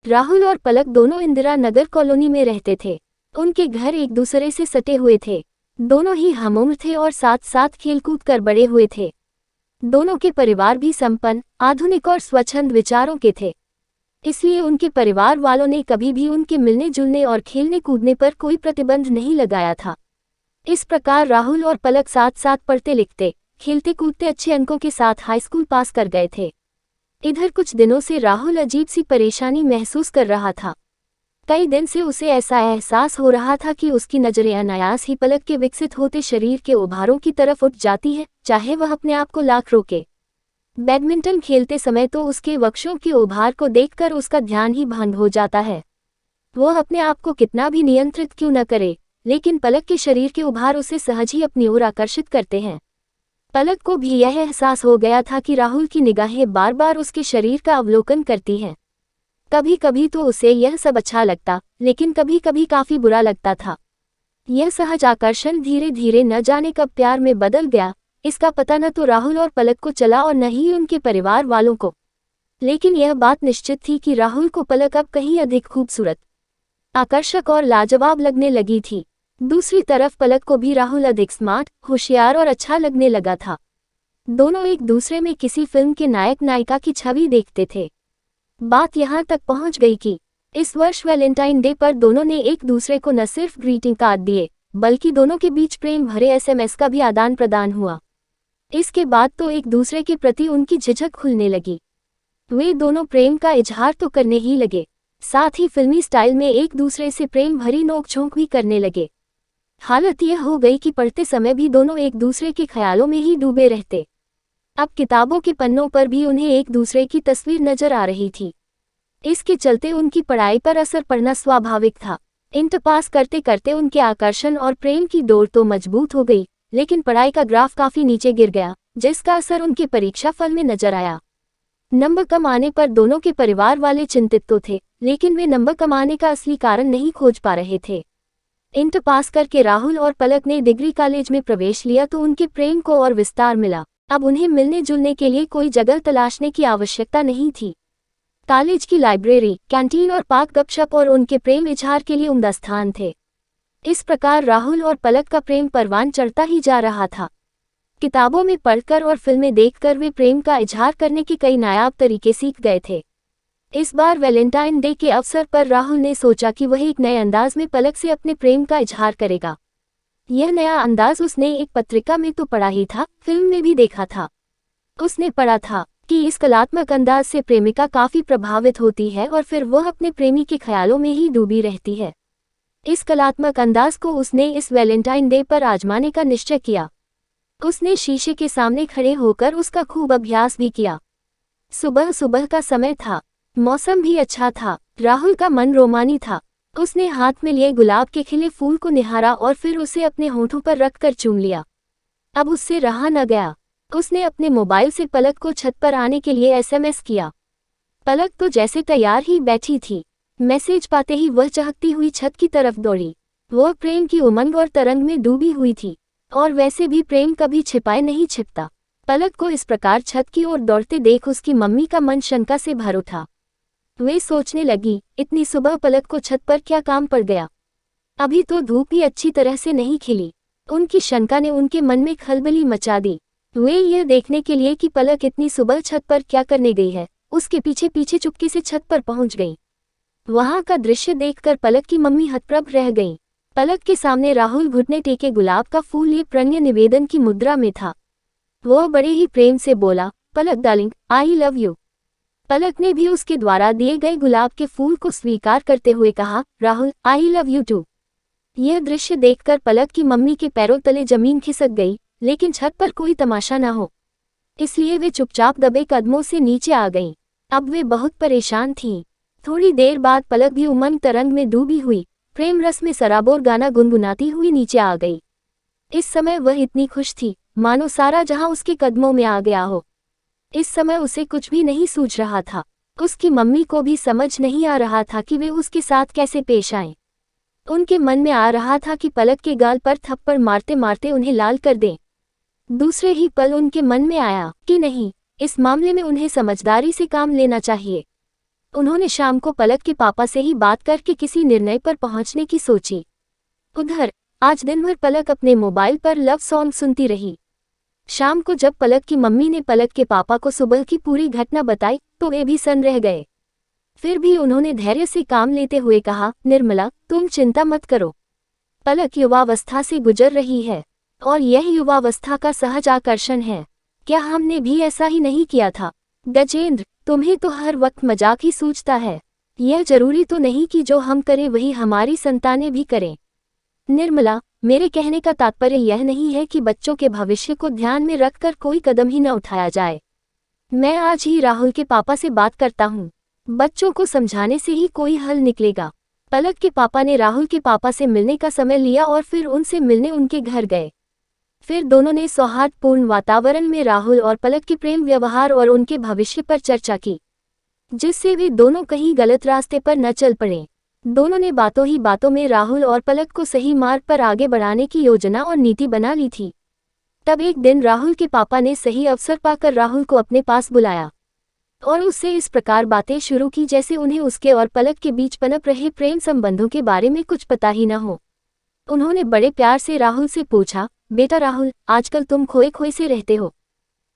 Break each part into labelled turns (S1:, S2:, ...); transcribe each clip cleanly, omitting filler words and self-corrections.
S1: राहुल और पलक दोनों इंदिरा नगर कॉलोनी में रहते थे। उनके घर एक दूसरे से सटे हुए थे। दोनों ही हमउम्र थे और साथ साथ खेलकूद कर बड़े हुए थे। दोनों के परिवार भी संपन्न, आधुनिक और स्वच्छंद विचारों के थे। इसलिए उनके परिवार वालों ने कभी भी उनके मिलने जुलने और खेलने कूदने पर कोई प्रतिबंध नहीं लगाया था। इस प्रकार राहुल और पलक साथ साथ पढ़ते लिखते, खेलते कूदते अच्छे अंकों के साथ हाई स्कूल पास कर गए थे। इधर कुछ दिनों से राहुल अजीब सी परेशानी महसूस कर रहा था। कई दिन से उसे ऐसा एहसास हो रहा था कि उसकी नजरें अनायास ही पलक के विकसित होते शरीर के उभारों की तरफ उठ जाती है, चाहे वह अपने आप को लाख रोके। बैडमिंटन खेलते समय तो उसके वक्षों के उभार को देखकर उसका ध्यान ही भंग हो जाता है। वह अपने आप को कितना भी नियंत्रित क्यों न करे, लेकिन पलक के शरीर के उभार उसे सहज ही अपनी ओर आकर्षित करते हैं। पलक को भी यह एहसास हो गया था कि राहुल की निगाहें बार बार उसके शरीर का अवलोकन करती हैं। कभी कभी तो उसे यह सब अच्छा लगता, लेकिन कभी कभी काफी बुरा लगता था। यह सहज आकर्षण धीरे धीरे न जाने कब प्यार में बदल गया, इसका पता न तो राहुल और पलक को चला और न ही उनके परिवार वालों को। लेकिन यह बात निश्चित थी कि राहुल को पलक अब कहीं अधिक खूबसूरत, आकर्षक और लाजवाब लगने लगी थी। दूसरी तरफ पलक को भी राहुल अधिक स्मार्ट, होशियार और अच्छा लगने लगा था। दोनों एक दूसरे में किसी फिल्म के नायक नायिका की छवि देखते थे। बात यहाँ तक पहुँच गई कि इस वर्ष वैलेंटाइन डे पर दोनों ने एक दूसरे को न सिर्फ ग्रीटिंग कार्ड दिए, बल्कि दोनों के बीच प्रेम भरे एसएमएस का भी आदान प्रदान हुआ। इसके बाद तो एक दूसरे के प्रति उनकी झिझक खुलने लगी। वे दोनों प्रेम का इजहार तो करने ही लगे, साथ ही फिल्मी स्टाइल में एक दूसरे से प्रेम भरी नोकझोंक भी करने लगे। हालत यह हो गई कि पढ़ते समय भी दोनों एक दूसरे के ख्यालों में ही डूबे रहते। अब किताबों के पन्नों पर भी उन्हें एक दूसरे की तस्वीर नजर आ रही थी। इसके चलते उनकी पढ़ाई पर असर पड़ना स्वाभाविक था। इंटर पास करते करते उनके आकर्षण और प्रेम की डोर तो मजबूत हो गई, लेकिन पढ़ाई का ग्राफ काफी नीचे गिर गया, जिसका असर उनके परीक्षा फल में नजर आया। नंबर कम आने पर दोनों के परिवार वाले चिंतित तो थे, लेकिन वे नंबर कम आने का असली कारण नहीं खोज पा रहे थे। इंटर पास करके राहुल और पलक ने डिग्री कॉलेज में प्रवेश लिया तो उनके प्रेम को और विस्तार मिला। अब उन्हें मिलने जुलने के लिए कोई जगह तलाशने की आवश्यकता नहीं थी। कॉलेज की लाइब्रेरी, कैंटीन और पार्क गपशप और उनके प्रेम इजहार के लिए उम्दा स्थान थे। इस प्रकार राहुल और पलक का प्रेम परवान चढ़ता ही जा रहा था। किताबों में पढ़कर और फिल्में देखकर वे प्रेम का इजहार करने के कई नायाब तरीके सीख गए थे। इस बार वैलेंटाइन डे के अवसर पर राहुल ने सोचा कि वह एक नए अंदाज में पलक से अपने प्रेम का इजहार करेगा। यह नया अंदाज उसने एक पत्रिका में तो पढ़ा ही था, फिल्म में भी देखा था। उसने पढ़ा था कि इस कलात्मक अंदाज से प्रेमिका काफी प्रभावित होती है और फिर वह अपने प्रेमी के ख्यालों में ही डूबी रहती है। इस कलात्मक अंदाज को उसने इस वैलेंटाइन डे पर आजमाने का निश्चय किया। उसने शीशे के सामने खड़े होकर उसका खूब अभ्यास भी किया। सुबह सुबह का समय था, मौसम भी अच्छा था। राहुल का मन रोमानी था। उसने हाथ में लिए गुलाब के खिले फूल को निहारा और फिर उसे अपने होठों पर रखकर चूम लिया। अब उससे रहा न गया। उसने अपने मोबाइल से पलक को छत पर आने के लिए एसएमएस किया। पलक तो जैसे तैयार ही बैठी थी। मैसेज पाते ही वह चहकती हुई छत की तरफ दौड़ी। वह प्रेम की उमंग और तरंग में डूबी हुई थी, और वैसे भी प्रेम कभी छिपाए नहीं छिपता। पलक को इस प्रकार छत की ओर दौड़ते देख उसकी मम्मी का मन शंका से भर उठा। वे सोचने लगी, इतनी सुबह पलक को छत पर क्या काम पड़ गया? अभी तो धूप ही अच्छी तरह से नहीं खिली। उनकी शंका ने उनके मन में खलबली मचा दी। वे यह देखने के लिए कि पलक इतनी सुबह छत पर क्या करने गई है, उसके पीछे पीछे चुपके से छत पर पहुंच गई। वहां का दृश्य देखकर पलक की मम्मी हतप्रभ रह गई। पलक के सामने राहुल घुटने टेके गुलाब का फूल लिए प्रणय निवेदन की मुद्रा में था। वह बड़े ही प्रेम से बोला, पलक डार्लिंग, आई लव यू। पलक ने भी उसके द्वारा दिए गए गुलाब के फूल को स्वीकार करते हुए कहा, Rahul, I love you too. यह दृश्य देखकर पलक की मम्मी के पैरों तले जमीन खिसक गई, लेकिन छत पर कोई तमाशा न हो, इसलिए वे चुपचाप दबे कदमों से नीचे आ गईं। अब वे बहुत परेशान थीं। थोड़ी देर बाद पलक भी उमंग तरंग में डूबी हुई, प्रेम रस में सराबोर गाना गुनगुनाती हुई नीचे आ गई। इस समय वह इतनी खुश थी, मानो सारा जहां उसके कदमों में आ गया हो। इस समय उसे कुछ भी नहीं सूझ रहा था। उसकी मम्मी को भी समझ नहीं आ रहा था कि वे उसके साथ कैसे पेश आएं। उनके मन में आ रहा था कि पलक के गाल पर थप्पड़ मारते मारते उन्हें लाल कर दें। दूसरे ही पल उनके मन में आया कि नहीं, इस मामले में उन्हें समझदारी से काम लेना चाहिए। उन्होंने शाम को पलक के पापा से ही बात करके किसी निर्णय पर पहुंचने की सोची। उधर आज दिन भर पलक अपने मोबाइल पर लव सॉन्ग सुनती रही। शाम को जब पलक की मम्मी ने पलक के पापा को सुबह की पूरी घटना बताई तो वे भी सन्न रह गए। फिर भी उन्होंने धैर्य से काम लेते हुए कहा, निर्मला, तुम चिंता मत करो। पलक युवावस्था से गुजर रही है और यह युवावस्था का सहज आकर्षण है। क्या हमने भी ऐसा ही नहीं किया था? गजेंद्र, तुम्हें तो हर वक्त मजाक ही सूझता है। यह जरूरी तो नहीं कि जो हम करें वही हमारी संतानें भी करें। निर्मला, मेरे कहने का तात्पर्य यह नहीं है कि बच्चों के भविष्य को ध्यान में रखकर कोई कदम ही न उठाया जाए। मैं आज ही राहुल के पापा से बात करता हूँ। बच्चों को समझाने से ही कोई हल निकलेगा। पलक के पापा ने राहुल के पापा से मिलने का समय लिया और फिर उनसे मिलने उनके घर गए। फिर दोनों ने सौहार्दपूर्ण वातावरण में राहुल और पलक के प्रेम व्यवहार और उनके भविष्य पर चर्चा की, जिससे वे दोनों कहीं गलत रास्ते पर न चल पड़े। दोनों ने बातों ही बातों में राहुल और पलक को सही मार्ग पर आगे बढ़ाने की योजना और नीति बना ली थी। तब एक दिन राहुल के पापा ने सही अवसर पाकर राहुल को अपने पास बुलाया और उससे इस प्रकार बातें शुरू की जैसे उन्हें उसके और पलक के बीच पनप रहे प्रेम संबंधों के बारे में कुछ पता ही न हो। उन्होंने बड़े प्यार से राहुल से पूछा, बेटा राहुल, आजकल तुम खोए खोए से रहते हो।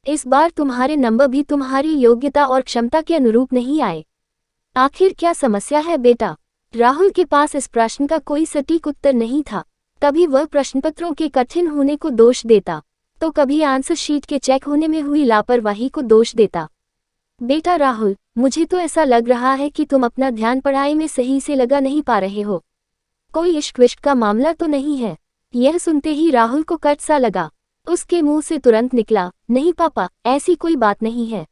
S1: इस बार तुम्हारे नंबर भी तुम्हारी योग्यता और क्षमता के अनुरूप नहीं आए। आखिर क्या समस्या है बेटा? राहुल के पास इस प्रश्न का कोई सटीक उत्तर नहीं था। कभी वह प्रश्नपत्रों के कठिन होने को दोष देता तो कभी आंसर शीट के चेक होने में हुई लापरवाही को दोष देता। बेटा राहुल, मुझे तो ऐसा लग रहा है कि तुम अपना ध्यान पढ़ाई में सही से लगा नहीं पा रहे हो। कोई इश्क विश्क का मामला तो नहीं है? यह सुनते ही राहुल को कट सा लगा। उसके मुंह से तुरंत निकला, नहीं पापा, ऐसी कोई बात नहीं है।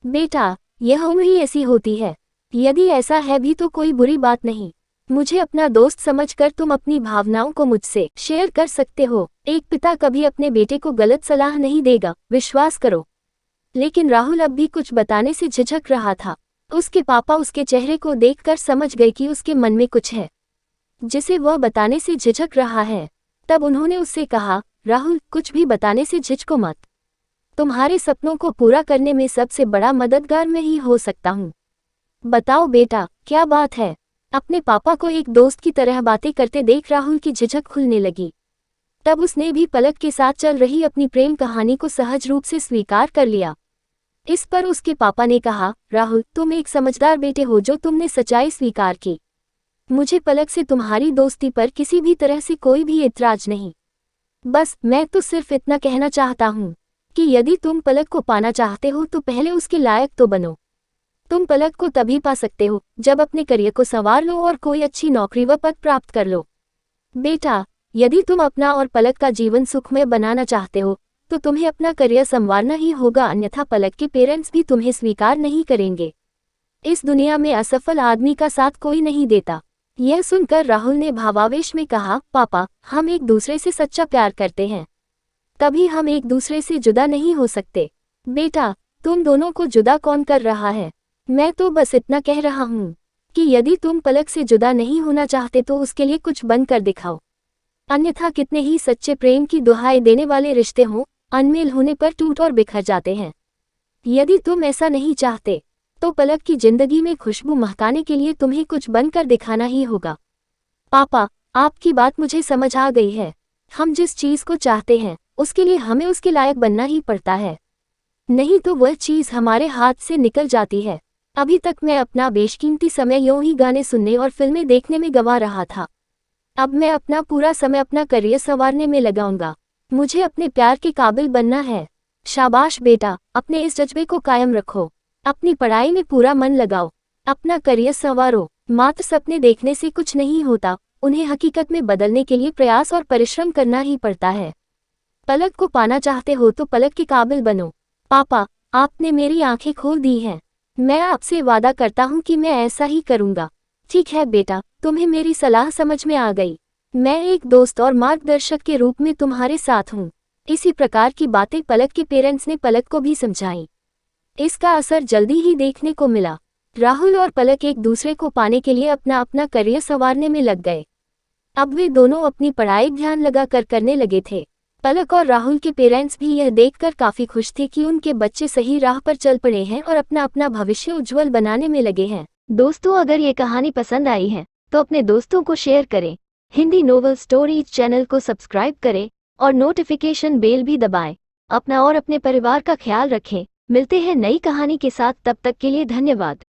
S1: बेटा, यह उम्र ही ऐसी होती है। यदि ऐसा है भी तो कोई बुरी बात नहीं। मुझे अपना दोस्त समझकर तुम अपनी भावनाओं को मुझसे शेयर कर सकते हो। एक पिता कभी अपने बेटे को गलत सलाह नहीं देगा, विश्वास करो। लेकिन राहुल अब भी कुछ बताने से झिझक रहा था। उसके पापा उसके चेहरे को देखकर समझ गए कि उसके मन में कुछ है जिसे वह बताने से झिझक रहा है। तब उन्होंने उससे कहा, राहुल, कुछ भी बताने से झिझको मत। तुम्हारे सपनों को पूरा करने में सबसे बड़ा मददगार मैं ही हो सकता हूँ। बताओ बेटा, क्या बात है? अपने पापा को एक दोस्त की तरह बातें करते देख राहुल की झिझक खुलने लगी। तब उसने भी पलक के साथ चल रही अपनी प्रेम कहानी को सहज रूप से स्वीकार कर लिया। इस पर उसके पापा ने कहा, राहुल, तुम एक समझदार बेटे हो जो तुमने सच्चाई स्वीकार की। मुझे पलक से तुम्हारी दोस्ती पर किसी भी तरह से कोई भी इतराज नहीं। बस मैं तो सिर्फ इतना कहना चाहता हूँ कि यदि तुम पलक को पाना चाहते हो तो पहले उसके लायक तो बनो। तुम पलक को तभी पा सकते हो जब अपने करियर को संवार लो और कोई अच्छी नौकरी व पद प्राप्त कर लो। बेटा, यदि तुम अपना और पलक का जीवन सुखमय बनाना चाहते हो तो तुम्हें अपना करियर संवारना ही होगा, अन्यथा पलक के पेरेंट्स भी तुम्हें स्वीकार नहीं करेंगे। इस दुनिया में असफल आदमी का साथ कोई नहीं देता। यह सुनकर राहुल ने भावावेश में कहा, पापा, हम एक दूसरे से सच्चा प्यार करते हैं, कभी हम एक दूसरे से जुदा नहीं हो सकते। बेटा, तुम दोनों को जुदा कौन कर रहा है? मैं तो बस इतना कह रहा हूँ कि यदि तुम पलक से जुदा नहीं होना चाहते तो उसके लिए कुछ बन कर दिखाओ, अन्यथा कितने ही सच्चे प्रेम की दुहाई देने वाले रिश्ते हों, अनमेल होने पर टूट और बिखर जाते हैं। यदि तुम ऐसा नहीं चाहते तो पलक की जिंदगी में खुशबू महकाने के लिए तुम्हें कुछ बनकर दिखाना ही होगा। पापा, आपकी बात मुझे समझ आ गई है। हम जिस चीज को चाहते हैं उसके लिए हमें उसके लायक बनना ही पड़ता है, नहीं तो वह चीज हमारे हाथ से निकल जाती है। अभी तक मैं अपना बेशकीमती समय यूं ही गाने सुनने और फिल्में देखने में गंवा रहा था। अब मैं अपना पूरा समय अपना करियर संवारने में लगाऊंगा। मुझे अपने प्यार के काबिल बनना है। शाबाश बेटा, अपने इस जज्बे को कायम रखो। अपनी पढ़ाई में पूरा मन लगाओ, अपना करियर संवारो। मात्र सपने देखने से कुछ नहीं होता, उन्हें हकीकत में बदलने के लिए प्रयास और परिश्रम करना ही पड़ता है। पलक को पाना चाहते हो तो पलक के काबिल बनो। पापा, आपने मेरी आंखें खोल दी हैं। मैं आपसे वादा करता हूँ कि मैं ऐसा ही करूँगा। ठीक है बेटा, तुम्हें मेरी सलाह समझ में आ गई। मैं एक दोस्त और मार्गदर्शक के रूप में तुम्हारे साथ हूँ। इसी प्रकार की बातें पलक के पेरेंट्स ने पलक को भी समझाई। इसका असर जल्दी ही देखने को मिला। राहुल और पलक एक दूसरे को पाने के लिए अपना अपना करियर संवारने में लग गए। अब वे दोनों अपनी पढ़ाई ध्यान लगाकर करने लगे थे। पलक और राहुल के पेरेंट्स भी यह देखकर काफी खुश थे कि उनके बच्चे सही राह पर चल पड़े हैं और अपना अपना भविष्य उज्जवल बनाने में लगे हैं। दोस्तों, अगर ये कहानी पसंद आई है तो अपने दोस्तों को शेयर करें, हिंदी नोवेल स्टोरीज चैनल को सब्सक्राइब करें और नोटिफिकेशन बेल भी दबाएं। अपना और अपने परिवार का ख्याल रखें। मिलते हैं नई कहानी के साथ, तब तक के लिए धन्यवाद।